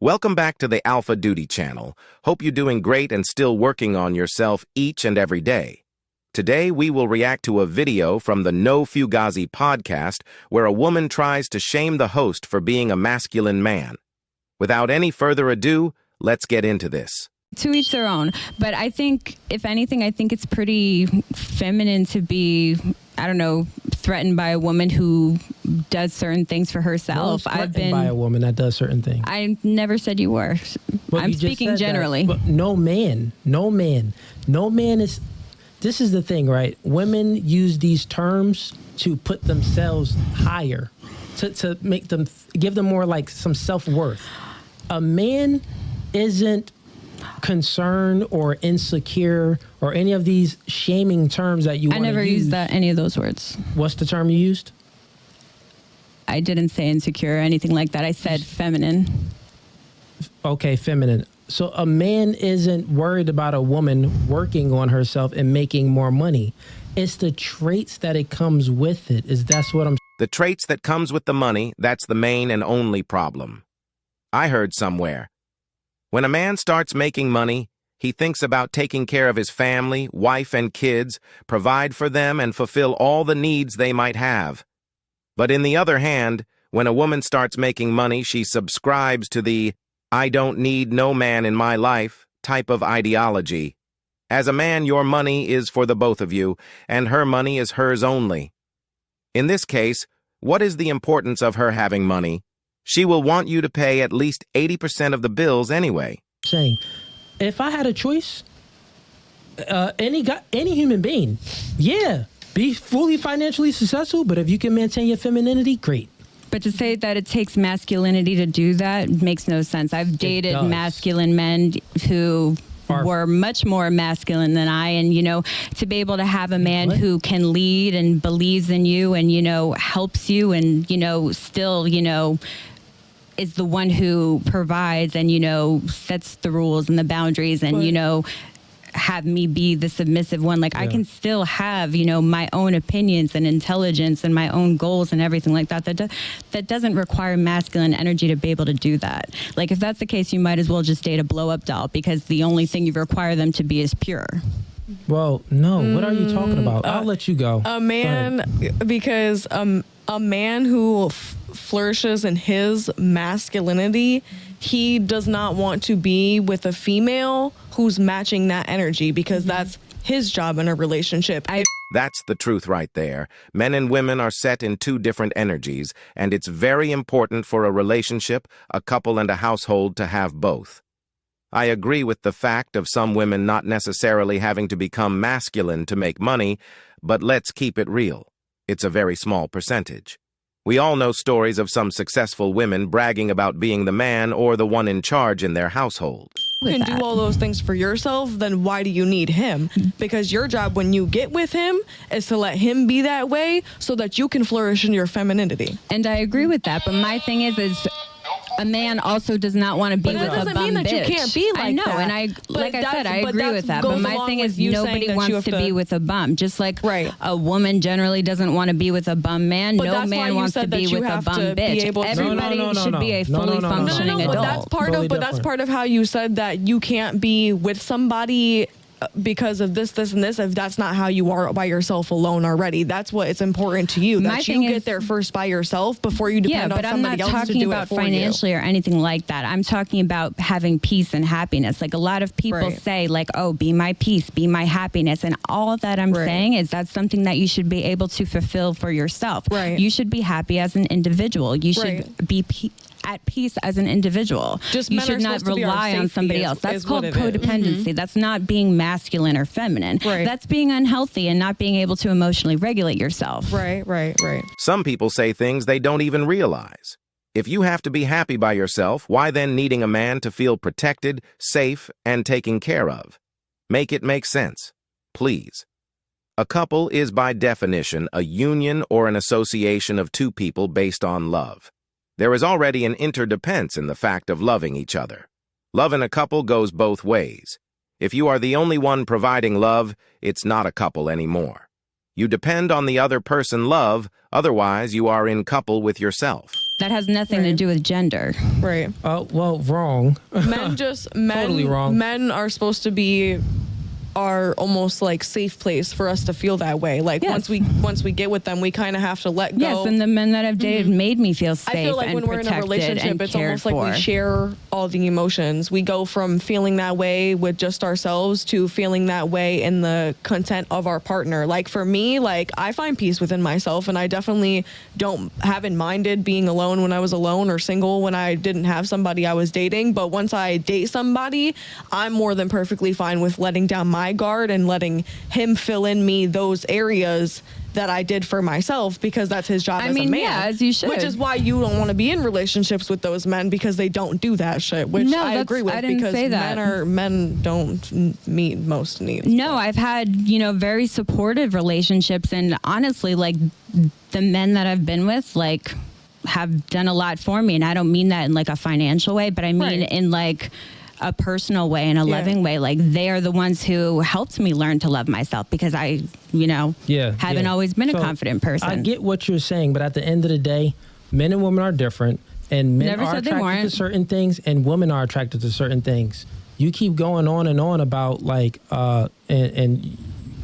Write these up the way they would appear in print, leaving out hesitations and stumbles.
Welcome back to the Alpha Duty channel. Hope you're doing great and still working on yourself each and every day. Today, we will react to a video from the No Fugazee podcast where a woman tries to shame the host for being a masculine man. Without any further ado, let's get into this. To each their own. But I think, if anything, I think it's pretty feminine to be, I don't know, threatened by a woman who does certain things for herself. I've been by a woman that does certain things. I never said you were. Well, I'm you just speaking said generally. That, but no man is, this is the thing, right? Women use these terms to put themselves higher, to make them, give them more like some self-worth. A man isn't concerned or insecure or any of these shaming terms that you want to use. I never used any of those words. What's the term you used? I didn't say insecure or anything like that. I said feminine. Okay, feminine. So a man isn't worried about a woman working on herself and making more money. It's the traits that it comes with it. That's what I'm... The traits that comes with the money, that's the main and only problem. I heard somewhere, when a man starts making money, he thinks about taking care of his family, wife, and kids, provide for them, and fulfill all the needs they might have. But in the other hand, when a woman starts making money, she subscribes to the "I don't need no man in my life" type of ideology. As a man, your money is for the both of you, and her money is hers only. In this case, what is the importance of her having money? She will want you to pay at least 80% of the bills anyway. Saying, if I had a choice, any human being, yeah, be fully financially successful, but if you can maintain your femininity, great. But to say that it takes masculinity to do that makes no sense. I've dated masculine men who were much more masculine than I, and to be able to have a man who can lead and believes in you and helps you and still is the one who provides and sets the rules and the boundaries and have me be the submissive one. Like, I can still have my own opinions and intelligence and my own goals and everything like that. That doesn't require masculine energy to be able to do that. Like, if that's the case, you might as well just date a blow-up doll, because the only thing you require them to be is pure. Well, no. What are you talking about? I'll let you go. A man, because a man who flourishes in his masculinity, he does not want to be with a female who's matching that energy, because that's his job in a relationship. That's the truth right there. Men and women are set in two different energies, and it's very important for a relationship, a couple, and a household to have both. I agree with the fact of some women not necessarily having to become masculine to make money, but let's keep it real. It's a very small percentage. We all know stories of some successful women bragging about being the man or the one in charge in their household. You can do all those things for yourself, then why do you need him? Because your job when you get with him is to let him be that way so that you can flourish in your femininity. And I agree with that, but my thing is a man also does not want to be with a bum bitch. But that doesn't mean that you can't be like that. I know, and I agree with that. But my thing is, nobody wants to be with a bum. Just like a woman generally doesn't want to be with a bum man. No man wants to be with a bum bitch. Everybody should be a fully functioning adult. But that's part of how you said that you can't be with somebody because of this, and this, if that's not how you are by yourself alone already. That's what it's important to you, that you get there first by yourself before you depend on somebody else to do it for you. Yeah, but I'm not talking about financially or anything like that. I'm talking about having peace and happiness. Like, a lot of people say, like, oh, be my peace, be my happiness. And all that I'm saying is that's something that you should be able to fulfill for yourself. You should be happy as an individual. You should be at peace as an individual. You should not rely on somebody else. That's called codependency. That's not being masculine or feminine. That's being unhealthy and not being able to emotionally regulate yourself. Right. Some people say things they don't even realize. If you have to be happy by yourself, why then needing a man to feel protected, safe, and taken care of? Make it make sense, please. A couple is by definition a union or an association of two people based on love. There is already an interdependence in the fact of loving each other. Love in a couple goes both ways. If you are the only one providing love, it's not a couple anymore. You depend on the other person love, otherwise you are in couple with yourself. That has nothing to do with gender. Right. Well, wrong. Men Totally wrong. Men are supposed to be our almost like safe place for us to feel that way. Like once we get with them, we kind of have to let go. Yes, and the men that I've dated made me feel safe. I feel like and when we're in a relationship, it's almost like we share all the emotions. We go from feeling that way with just ourselves to feeling that way in the content of our partner. Like for me, like I find peace within myself, and I definitely haven't minded being alone when I was alone or single when I didn't have somebody I was dating. But once I date somebody, I'm more than perfectly fine with letting down my guard and letting him fill in me those areas that I did for myself, because that's his job as a man. Yeah, as you should. Which is why you don't want to be in relationships with those men, because they don't do that shit, which I agree with. I didn't because say that. men don't meet most needs. No, I've had, very supportive relationships, and honestly, like the men that I've been with, like have done a lot for me, and I don't mean that in like a financial way, but I mean in like a personal way and a loving way. Like they are the ones who helped me learn to love myself, because I, haven't always been a confident person. I get what you're saying, but at the end of the day, men and women are different, and men are attracted to certain things and women are attracted to certain things. You keep going on and on about like, and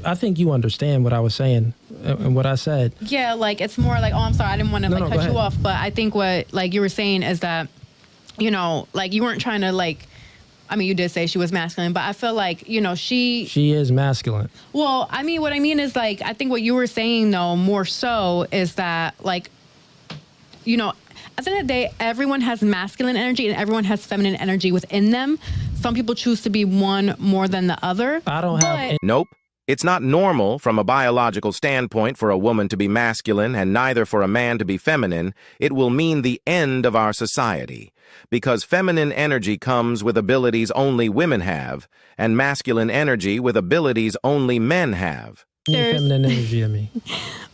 I think you understand what I was saying and what I said. Yeah, like it's more like, I'm sorry, I didn't want to cut you off, but I think what like you were saying is that, like you weren't trying to like, I mean, you did say she was masculine, but I feel like, she is masculine. Well, I mean, what I mean is like, I think what you were saying though, more so is that like, at the end of the day, everyone has masculine energy and everyone has feminine energy within them. Some people choose to be one more than the other. I don't have... Nope. It's not normal from a biological standpoint for a woman to be masculine and neither for a man to be feminine. It will mean the end of our society, because feminine energy comes with abilities only women have, and masculine energy with abilities only men have. Feminine energy in me.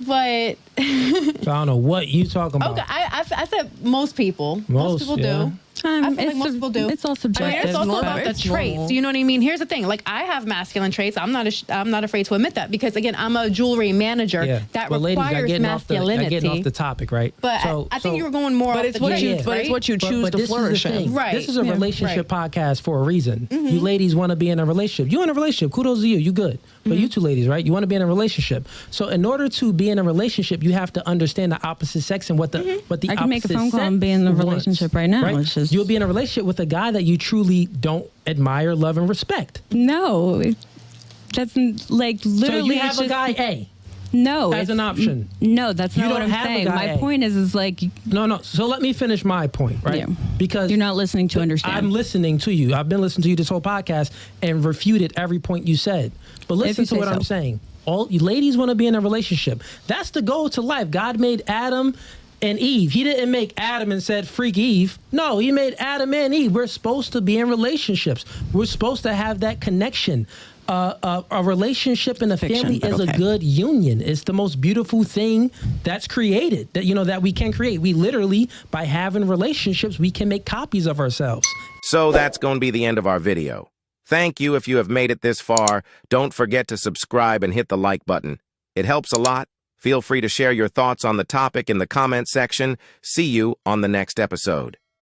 But so I don't know what you talking about. Okay, I said most people. Most people do. I feel like most people do. It's all subjective. I mean, it's also about the traits. You know what I mean? Here's the thing. Like, I have masculine traits. I'm not afraid to admit that, because again, I'm a jewelry manager. Yeah. That but requires ladies, masculinity. getting off the topic, right? But I think you were going more. But it's what you. But it's what you choose to flourish in. Right. This is a relationship podcast for a reason. You ladies want to be in a relationship. You in a relationship? Kudos to you. You good. But you two ladies, right? You want to be in a relationship. So in order to be in a relationship, you have to understand the opposite sex and what the I can make a phone call and be in a relationship right now. Right? You'll be in a relationship with a guy that you truly don't admire, love, and respect. No, that's like literally. So you have a guy A. No, as an option. No, that's not what I'm saying. My point is like no. So let me finish my point, right? Yeah. Because you're not listening to understand. I'm listening to you. I've been listening to you this whole podcast and refuted every point you said. But listen to what I'm saying. All you ladies want to be in a relationship. That's the goal to life. God made Adam and Eve. He didn't make Adam and said, freak Eve. No, he made Adam and Eve. We're supposed to be in relationships. We're supposed to have that connection. A relationship in a family is a good union. It's the most beautiful thing that's created, that we can create. We literally, by having relationships, we can make copies of ourselves. So that's going to be the end of our video. Thank you if you have made it this far. Don't forget to subscribe and hit the like button. It helps a lot. Feel free to share your thoughts on the topic in the comment section. See you on the next episode.